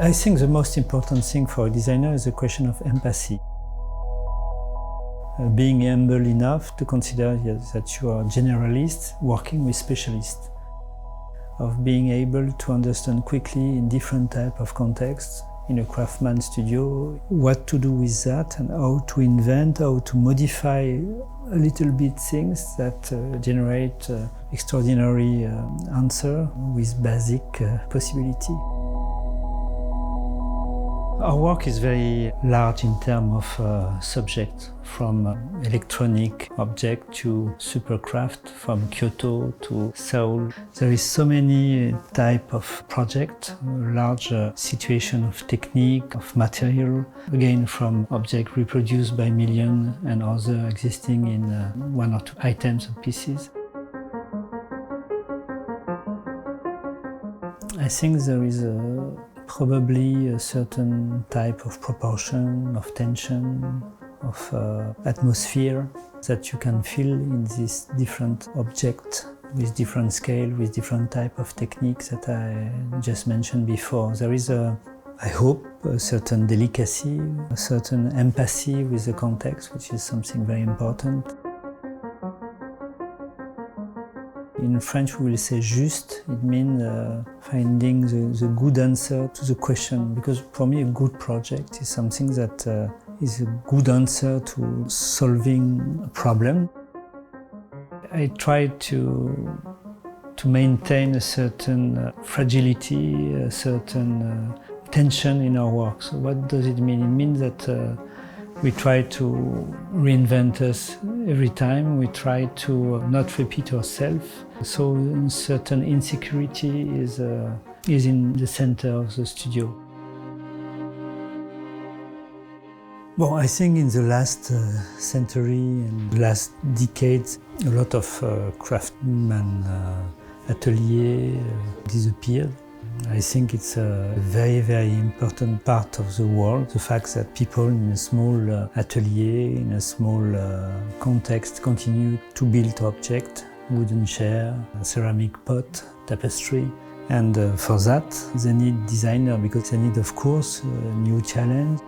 I think the most important thing for a designer is the question of empathy. Being humble enough to consider that you are a generalist working with specialists. Of being able to understand quickly in different type of contexts, in a craftsman studio, what to do with that and how to invent, how to modify a little bit things that generate extraordinary answer with basic possibility. Our work is very large in terms of subject, from electronic object to supercraft, from Kyoto to Seoul. There is so many type of project, large situation of technique, of material, again from object reproduced by million and other existing in one or two items or pieces. I think there is probably a certain type of proportion, of tension, of atmosphere that you can feel in this different object with different scale, with different type of techniques that I just mentioned before. There is I hope, a certain delicacy, a certain empathy with the context, which is something very important. In French we will say juste, it means finding the good answer to the question, because for me a good project is something that is a good answer to solving a problem. I try to maintain a certain fragility, a certain tension in our work. So what does it mean? It means that we try to reinvent us every time. We try to not repeat ourselves. So a certain insecurity is in the center of the studio. Well, I think in the last century and the last decades, a lot of craftsmen ateliers disappeared. I think it's a very, very important part of the world, the fact that people in a small atelier, in a small context, continue to build objects, wooden chair, ceramic pot, tapestry. And for that, they need designer, because they need, of course, a new challenge.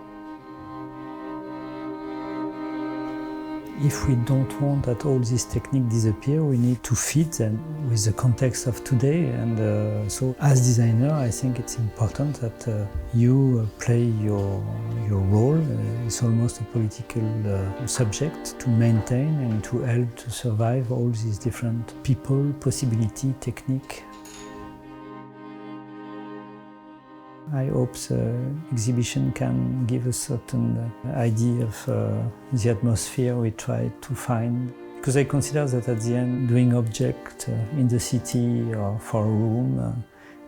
If we don't want that all these techniques disappear, we need to fit them with the context of today. And so as designer, I think it's important that you play your role. It's almost a political subject to maintain and to help to survive all these different people, possibility, technique. I hope the exhibition can give a certain idea of the atmosphere we try to find. Because I consider that at the end, doing object in the city or for a room,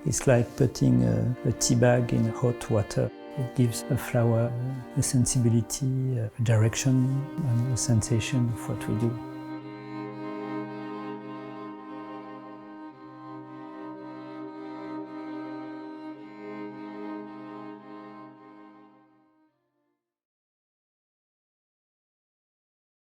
it's like putting a tea bag in hot water. It gives a flower a sensibility, a direction and a sensation of what we do.